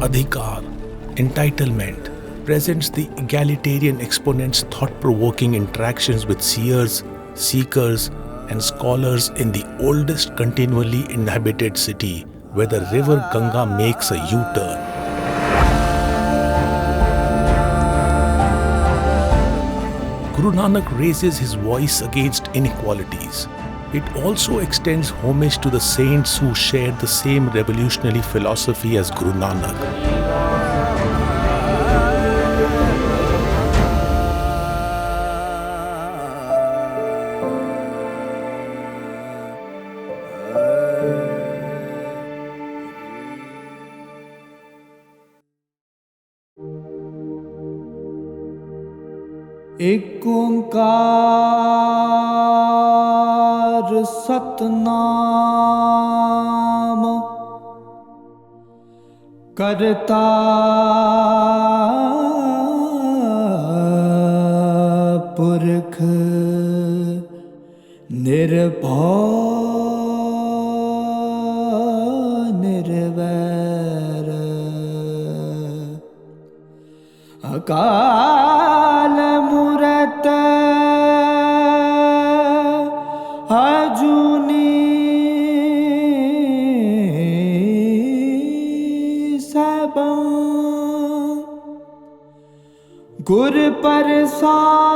Adhikar, entitlement, presents the egalitarian exponent's thought-provoking interactions with seers, seekers, and scholars in the oldest continually inhabited city where the river Ganga makes a U-turn. Guru Nanak raises his voice against inequalities. It also extends homage to the saints who shared the same revolutionary philosophy as Guru Nanak. ਏਕ ਓੰਕਾਰ ਸਤਨਾਮ ਕਰਤਾ ਪੁਰਖ ਨਿਰਭਉ ਨਿਰਵੈਰ ਅਕਾਲ ਮੂਰਤ ਅਜੂਨੀ ਸੈਭੰ ਗੁਰ ਪ੍ਰਸਾਦ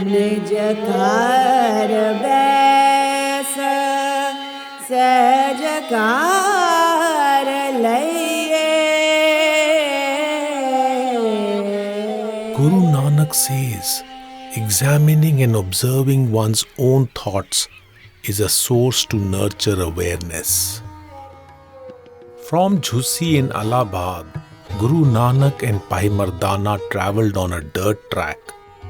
ਨਿਜ ਘਰ ਬੈਸ ਸਹਿਜ ਕਾਰ ਲਈਏ। Guru Nanak says, examining and observing one's own thoughts is a source to nurture awareness. From Jhusi in Allahabad, Guru Nanak and Bhai Mardana travelled on a dirt track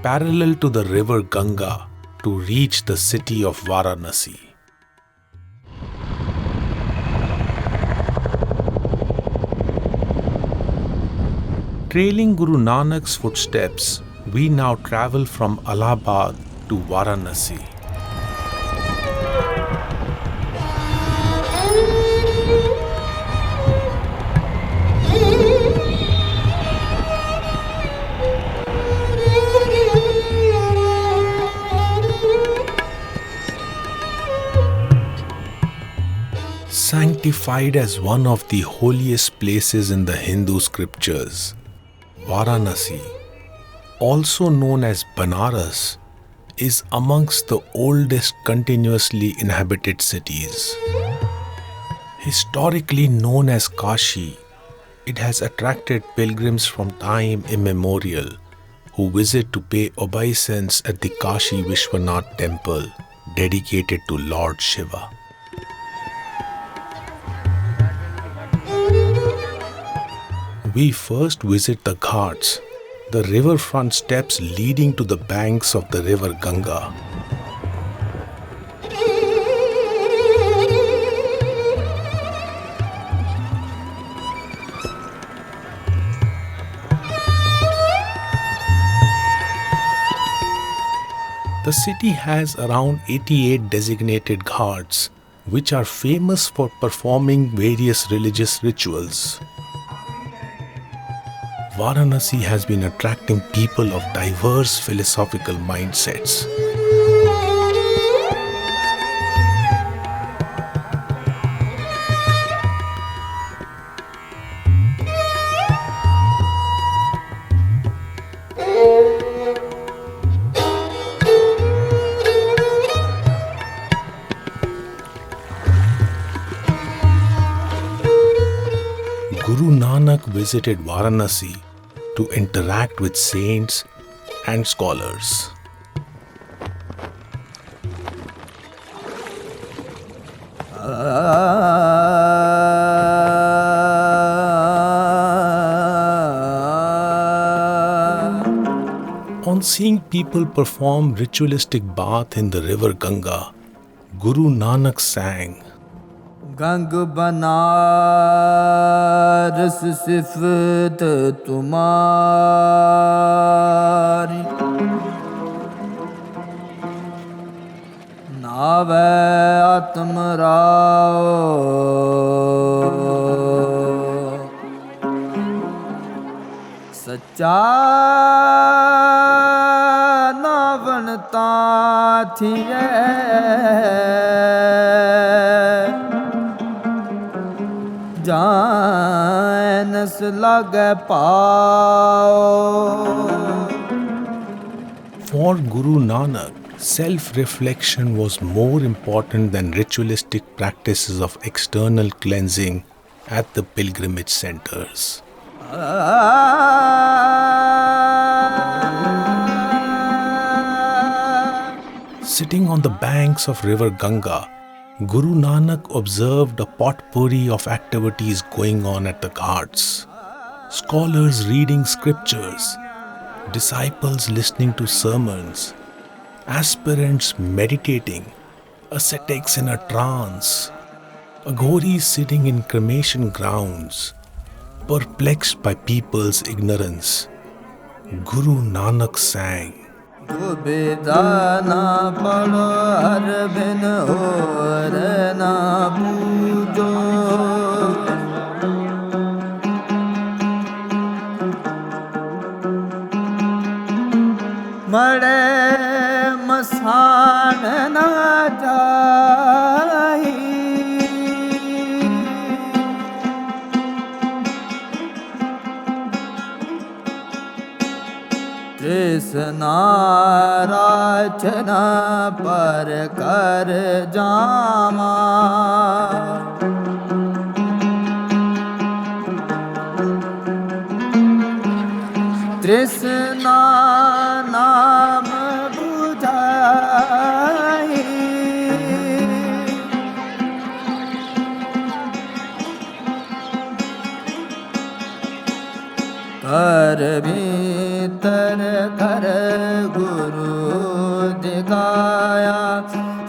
parallel to the river Ganga to reach the city of Varanasi. Trailing Guru Nanak's footsteps, we now travel from Allahabad to Varanasi. Sanctified as one of the holiest places in the Hindu scriptures, Varanasi, also known as Banaras, is amongst the oldest continuously inhabited cities. Historically known as Kashi, it has attracted pilgrims from time immemorial who visit to pay obeisance at the Kashi Vishwanath temple dedicated to Lord Shiva. We first visit the ghats, the riverfront steps leading to the banks of the river Ganga. The city has around 88 designated ghats, which are famous for performing various religious rituals. Varanasi has been attracting people of diverse philosophical mindsets. Guru Nanak visited Varanasi to interact with saints, and scholars. On seeing people perform ritualistic bath in the river Ganga, Guru Nanak sang, गंग बनारस सिफत तुम्हारी नावे आत्म राव सच्चा नावनता थिए जानस लगे पाओ. For Guru Nanak, self-reflection was more important than ritualistic practices of external cleansing at the pilgrimage centers. Sitting on the banks of river Ganga, Guru Nanak observed a potpourri of activities going on at the ghats. Scholars reading scriptures, disciples listening to sermons, aspirants meditating, ascetics in a trance, aghoris sitting in cremation grounds, perplexed by people's ignorance. Guru Nanak sang, दुबेदा ना पड़ो हर बिन और ना पूजो मरे मसान ना जाई तृष्णा राचना पर कर जामा तृष्णा नाम बुझाई कर भीतर कर गुरु दिखाया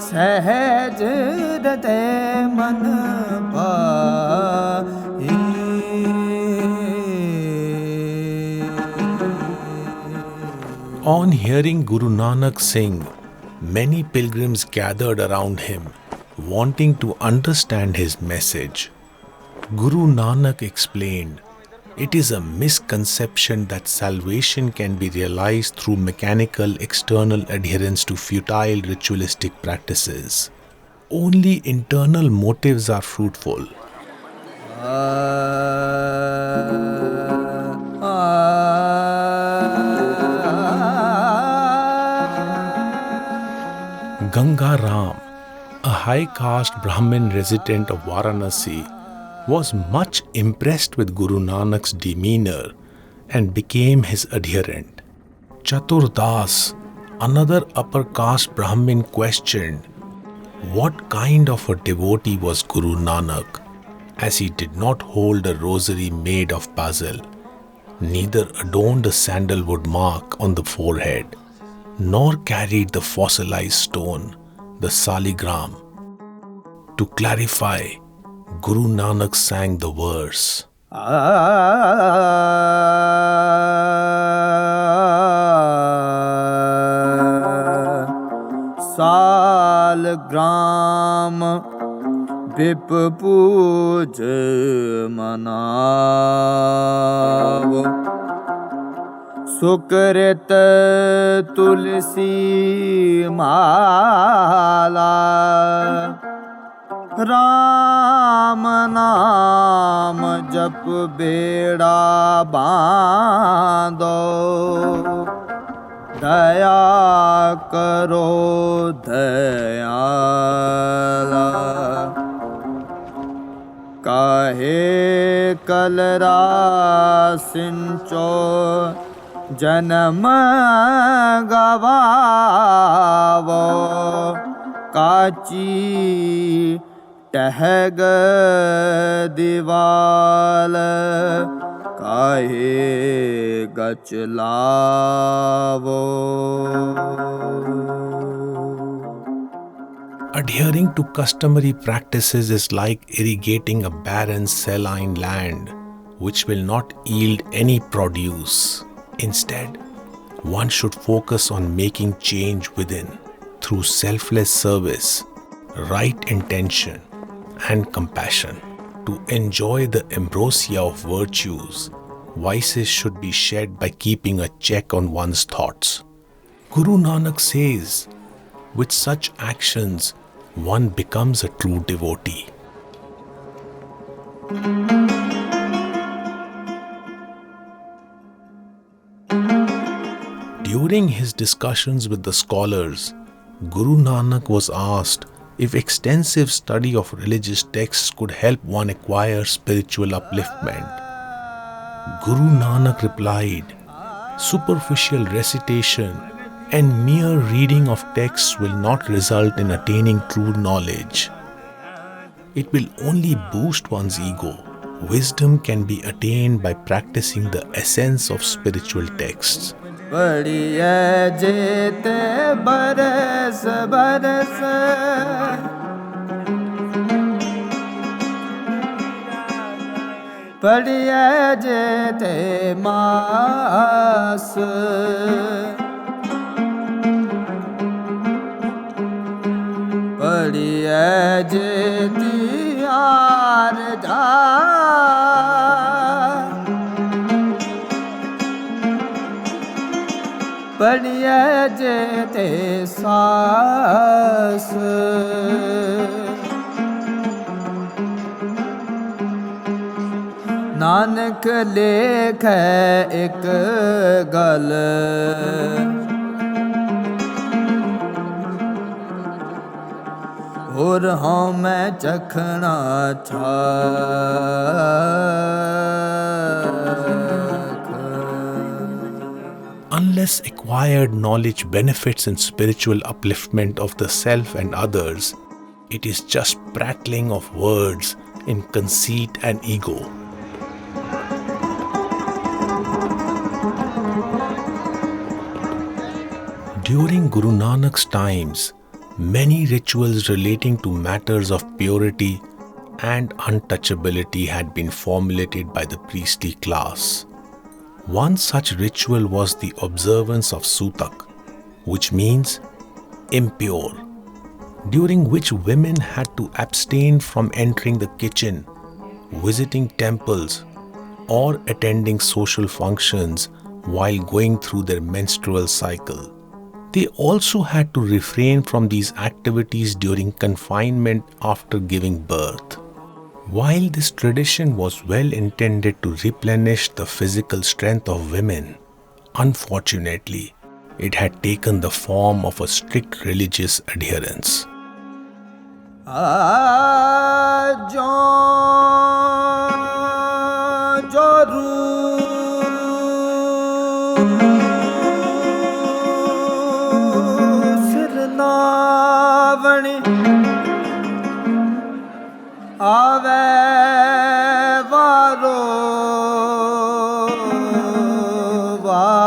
सहज हृदय मन पाई. On hearing Guru Nanak sing, many pilgrims gathered around him, wanting to understand his message. Guru Nanak explained, it is a misconception that salvation can be realized through mechanical external adherence to futile ritualistic practices. Only internal motives are fruitful. Ganga Ram, a high caste Brahmin resident of Varanasi, was much impressed with Guru Nanak's demeanor and became his adherent. Chatur Das, another upper caste Brahmin, questioned what kind of a devotee was Guru Nanak, as he did not hold a rosary made of basil, neither adorned a sandalwood mark on the forehead, nor carried the fossilized stone, the saligram. To clarify, Guru Nanak sang the verse, Saligram whip पूज मनावो सुकृत तुलसी माला राम नाम जप बेड़ा बांधो दया करो दयाला काहे कलरा सिंचो जन्म गवावो काची टहग दीवाल काहे गच लावो. Adhering to customary practices is like irrigating a barren saline land which will not yield any produce. Instead, one should focus on making change within through selfless service, right intention, and compassion. To enjoy the ambrosia of virtues, vices should be shed by keeping a check on one's thoughts. Guru Nanak says, with such actions, one becomes a true devotee. During his discussions with the scholars, Guru Nanak was asked if extensive study of religious texts could help one acquire spiritual upliftment. Guru Nanak replied, superficial recitation and mere reading of texts will not result in attaining true knowledge. It will only boost one's ego. Wisdom can be attained by practicing the essence of spiritual texts. पढ़िए जेते बरस बरस पढ़िए जेते मास पढ़िए जेती are जा पढ़िए जेते सास नानक लेख एक गल और हाँ मैं चखना Unless acquired knowledge benefits in spiritual upliftment of the self and others, it is just prattling of words in conceit and ego. During Guru Nanak's times, many rituals relating to matters of purity and untouchability had been formulated by the priestly class. One such ritual was the observance of Sutak, which means impure, during which women had to abstain from entering the kitchen, visiting temples, or attending social functions while going through their menstrual cycle. They also had to refrain from these activities during confinement after giving birth. While this tradition was well intended to replenish the physical strength of women, unfortunately, it had taken the form of a strict religious adherence. आवे वारो वार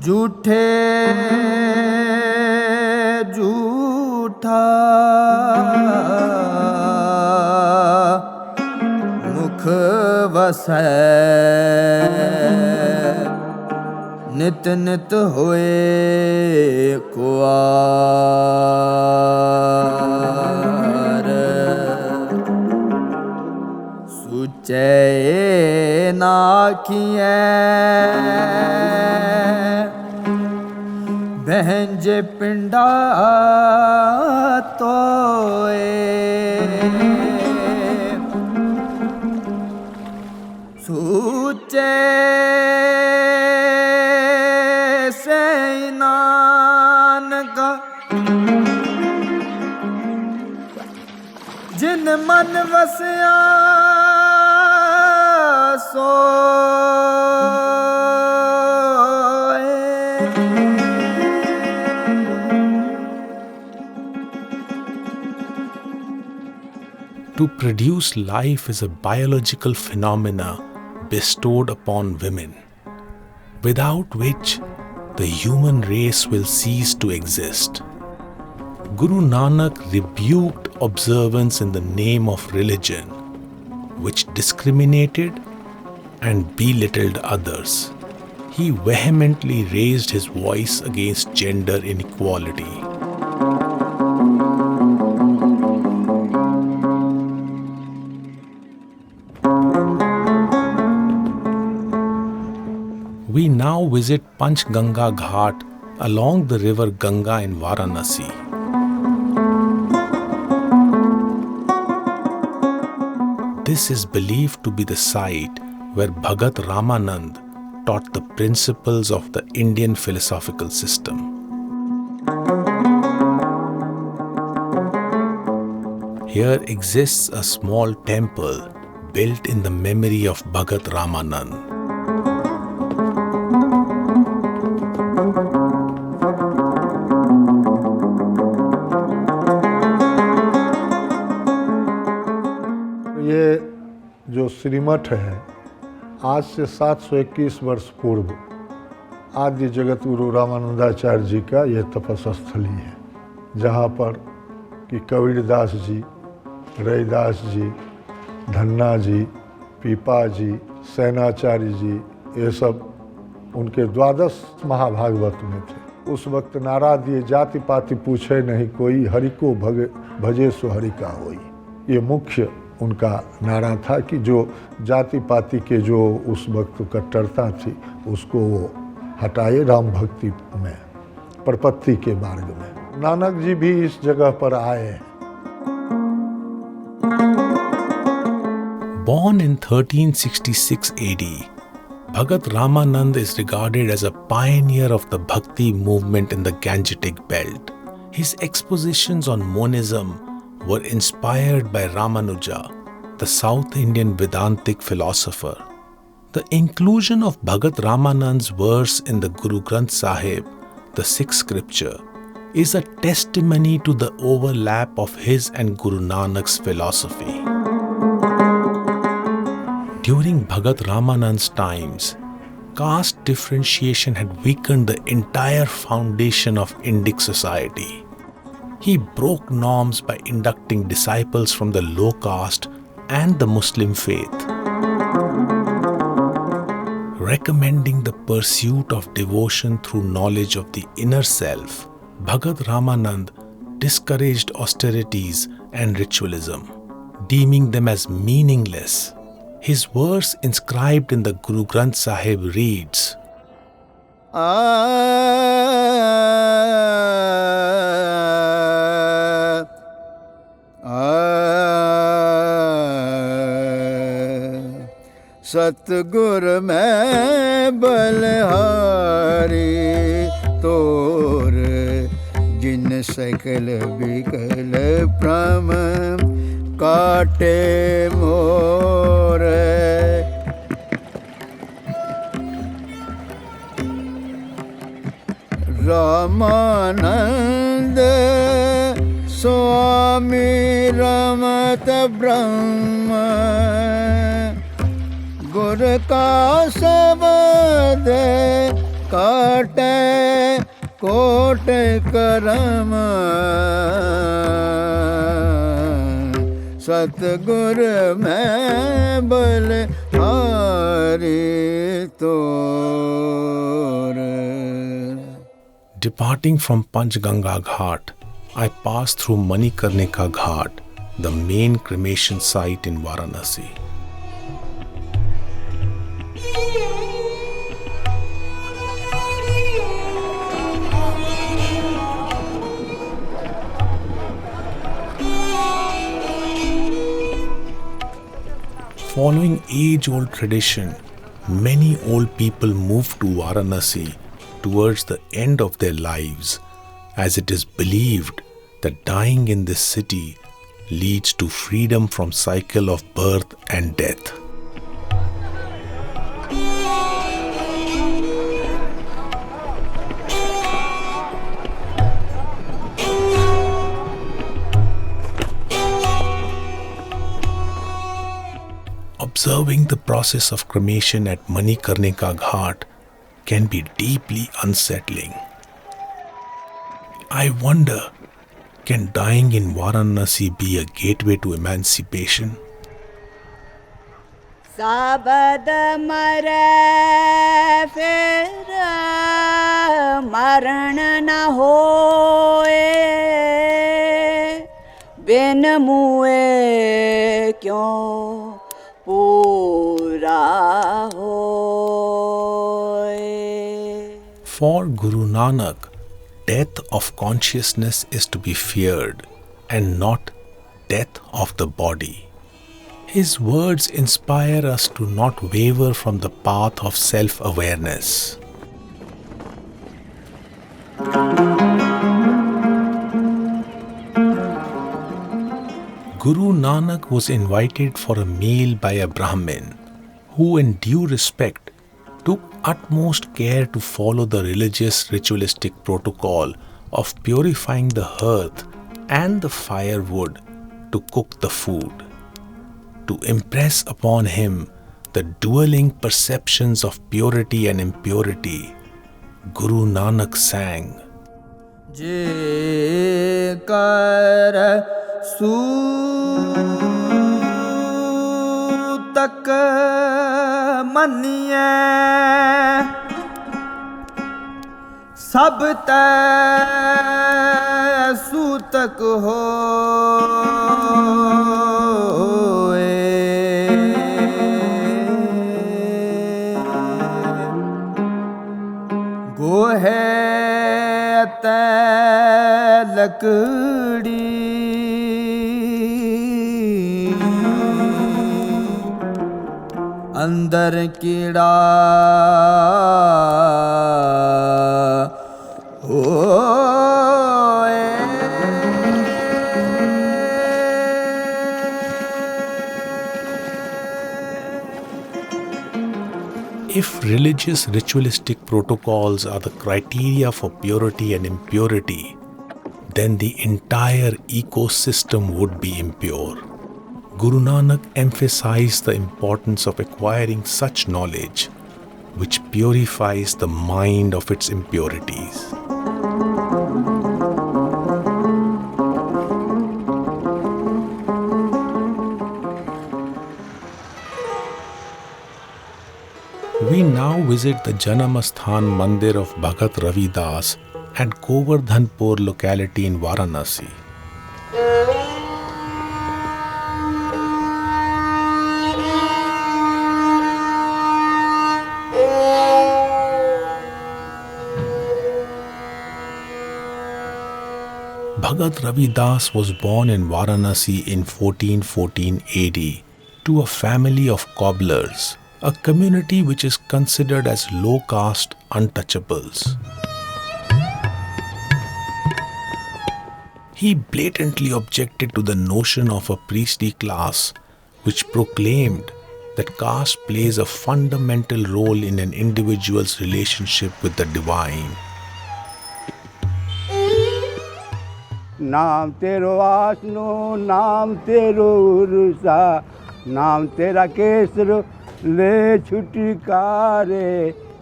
झूठे झूठा मुख वसै नित नित होए कुआर सुचे नाखिए बहंज पिंडा तोए सुचे जिन मन वसिया To produce life is a biological phenomena bestowed upon women, without which the human race will cease to exist. Guru Nanak rebuked observance in the name of religion, which discriminated and belittled others. He vehemently raised his voice against gender inequality. We now visit Panchganga Ghat along the river Ganga in Varanasi. This is believed to be the site where Bhagat Ramanand taught the principles of the Indian philosophical system. Here exists a small temple built in the memory of Bhagat Ramanand. ये जो श्रीमठ है आज से 721 वर्ष पूर्व आदि जगत गुरु रामानंदाचार्य जी का यह तपस्या स्थली है, जहाँ पर कि कबीरदास जी, रैदास जी, धन्ना जी, पीपा जी, सेनाचार्य जी, ये सब उनके 12 महाभागवत में थे। उस वक्त नारा दिए, जाति पाति पूछे नहीं कोई, हरि को भजे सो हरि का होई। ये मुख्य उनका नारा था कि जो जाति पाति के जो उस वक्त कट्टरता थी उसको वो हटाए राम भक्ति में, प्रपत्ति के मार्ग में। नानक जी भी इस जगह पर आए। Born in 1366 AD, Bhagat Ramanand is regarded as a pioneer of the Bhakti movement in the Gangetic belt. His expositions on monism were inspired by Ramanuja, the South Indian Vedantic philosopher. The inclusion of Bhagat Ramanand's verse in the Guru Granth Sahib, the sixth scripture, is a testimony to the overlap of his and Guru Nanak's philosophy. During Bhagat Ramanand's times, caste differentiation had weakened the entire foundation of Indic society. He broke norms by inducting disciples from the low caste and the Muslim faith. Recommending the pursuit of devotion through knowledge of the inner self, Bhagat Ramanand discouraged austerities and ritualism, deeming them as meaningless. His verse inscribed in the Guru Granth Sahib reads, सतगुर में बलहारी तोर जिन सकल विकल प्रम काटे मोर। रामानंद स्वामी रमत ब्रह्म गुर का शब्द काटे कोट करम। सतगुर में बलहारी तोर। Departing from Panchganga Ghat, I passed through Manikarnika Ghat, the main cremation site in Varanasi. Following age-old tradition, many old people moved to Varanasi towards the end of their lives, as it is believed that dying in this city leads to freedom from cycle of birth and death. Observing the process of cremation at Manikarnika Ghat can be deeply unsettling. I wonder, can dying in Varanasi be a gateway to emancipation? Sabad mare fir maran na hoye, bin muए क्यों पूरा होए. For Guru Nanak, death of consciousness is to be feared and not death of the body. His words inspire us to not waver from the path of self-awareness. Guru Nanak was invited for a meal by a Brahmin who, in due respect, took utmost care to follow the religious ritualistic protocol of purifying the hearth and the firewood to cook the food. To impress upon him the dueling perceptions of purity and impurity, Guru Nanak sang, Je kar सूतक मनिए सब तै सूतक होए गोहे तै लकड़ी अंदर कीड़ा होए. If religious ritualistic protocols are the criteria for purity and impurity, then the entire ecosystem would be impure. Guru Nanak emphasized the importance of acquiring such knowledge which purifies the mind of its impurities. We now visit the Janamasthan Mandir of Bhagat Ravidas at Govardhanpur locality in Varanasi. Bhagat Ravidas was born in Varanasi in 1414 AD to a family of cobblers, a community which is considered as low caste untouchables. He blatantly objected to the notion of a priestly class which proclaimed that caste plays a fundamental role in an individual's relationship with the divine. नाम तेरो आसनो नाम तेरो उरुसा नाम तेरा केसर ले छुटकारे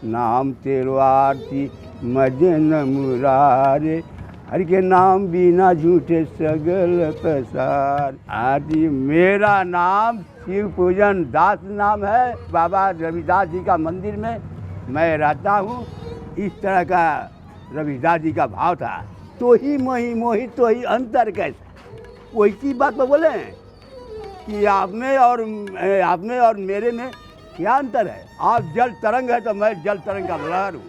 नाम तेरो आरती मजन मुरारे हरि के नाम बिना झूठे सगल पसार. आदि मेरा नाम शिव पूजन दास नाम है. बाबा रविदास जी का मंदिर में मैं रहता हूँ. इस तरह का रविदास जी का भाव था. तो ही मोही तो ही अंतर कैसे. वैसी बात में बोले कि आप में और मेरे में क्या अंतर है. आप जल तरंग है तो मैं जल तरंग का लहर हूँ.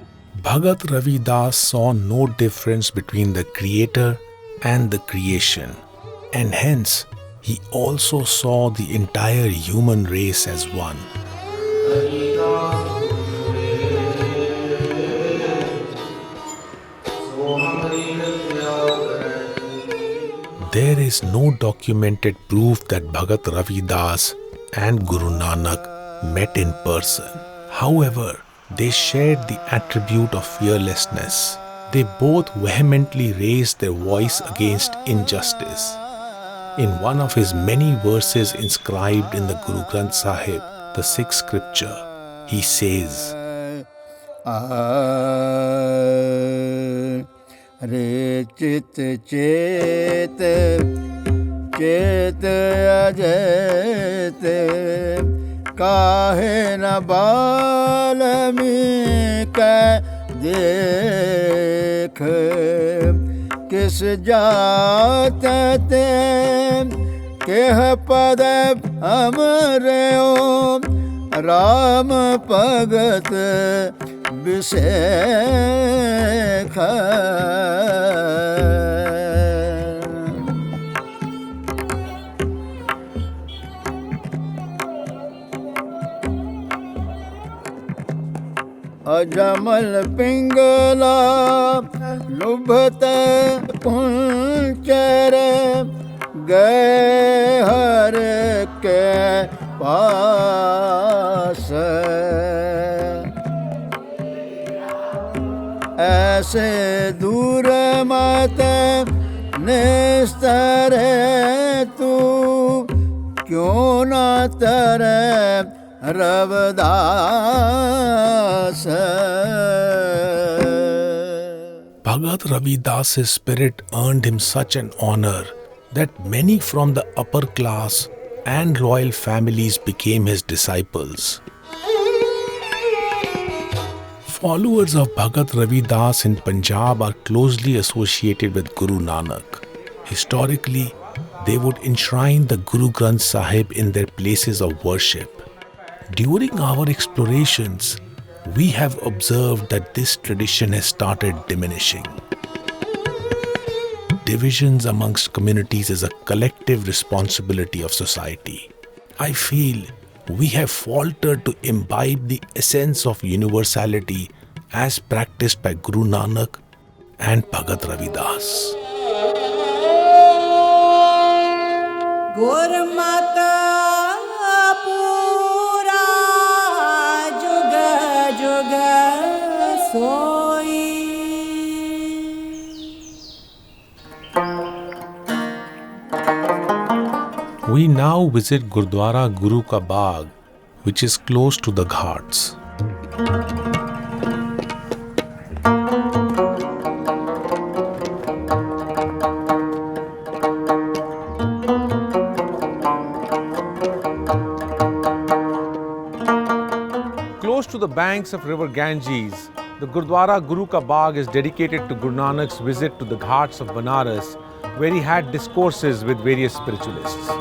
Bhagat Ravidas saw no difference between the creator and the creation, and hence he also saw the entire human race as one. There is no documented proof that Bhagat Ravi Das and Guru Nanak met in person. However, they shared the attribute of fearlessness. They both vehemently raised their voice against injustice. In one of his many verses inscribed in the Guru Granth Sahib, the sixth scripture, he says, रे चित चेत चेत अजैत काहे न बाल्मीक देख किस जात ते केह पद अमरयो राम भगत विषेख अजमल पिंगला लुभत कुंचर गए हर के पास ऐसे दूर मत निस्तर तू क्यों न तरे रवदास Bhagat Ravi Das's spirit earned him such an honor that many from the upper class and royal families became his disciples. Followers of Bhagat Ravi Das in Punjab are closely associated with Guru Nanak. Historically, they would enshrine the Guru Granth Sahib in their places of worship. During our explorations, we have observed that this tradition has started diminishing. Divisions amongst communities is a collective responsibility of society. I feel we have faltered to imbibe the essence of universality as practiced by Guru Nanak and Bhagat Ravi Das. Gurmata pura juga juga soi. We now visit Gurdwara Guru Ka Bagh, which is close to the Ghats. Close to the banks of river Ganges, the Gurdwara Guru Ka Bagh is dedicated to Guru Nanak's visit to the Ghats of Banaras, where he had discourses with various spiritualists.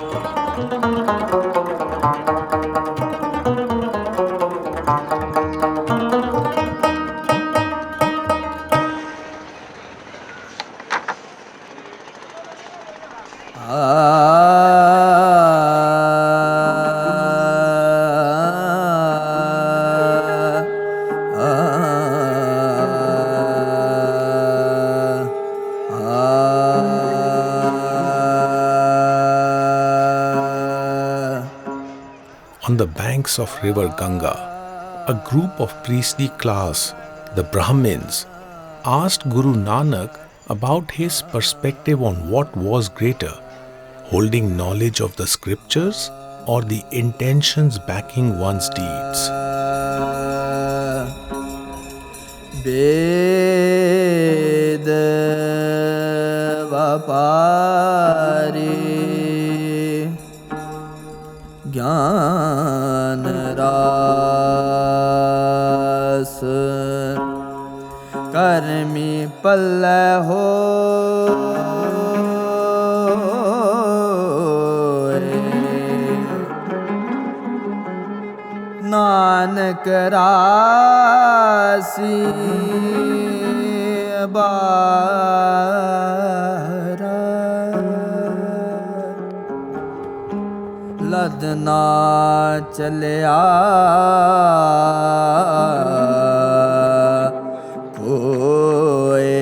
On the banks of river Ganga, a group of priestly class, the Brahmins, asked Guru Nanak about his perspective on what was greater, holding knowledge of the scriptures or the intentions backing one's deeds. Ved vapari ज्ञान रास कर्मी पल्ल हो नानक रासी बारा लदना चलिया कोए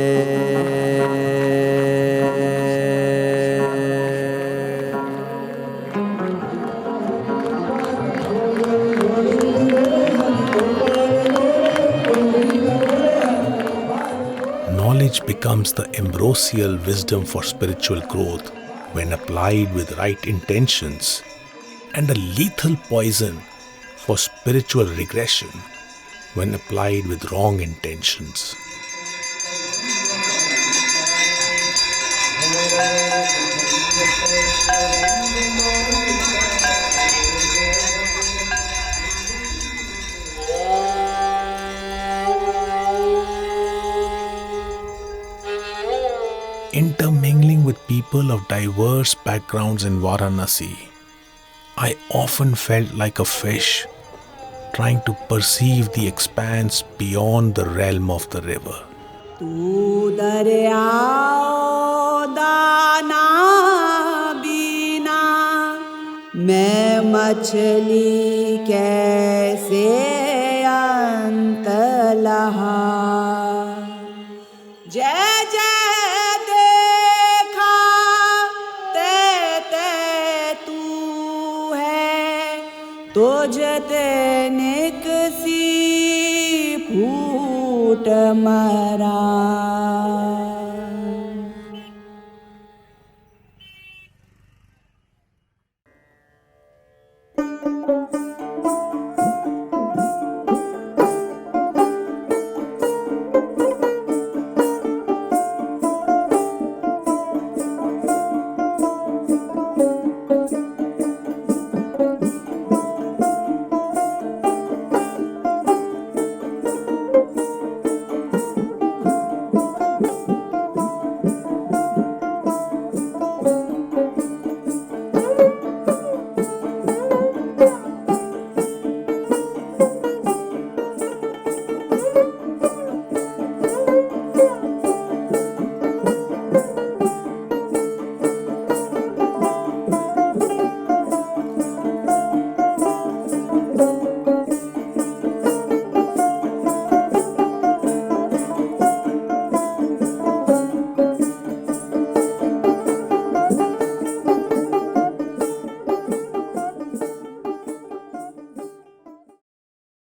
becomes the ambrosial wisdom for spiritual growth when applied with right intentions, and a lethal poison for spiritual regression when applied with wrong intentions. Intermingling with people of diverse backgrounds in Varanasi, I often felt like a fish trying to perceive the expanse beyond the realm of the river. तू दरियाओ दाना बिना मैं मछली कैसे अंत लहा जय जय देखा ते तू है तुझते निकसी फूट मरा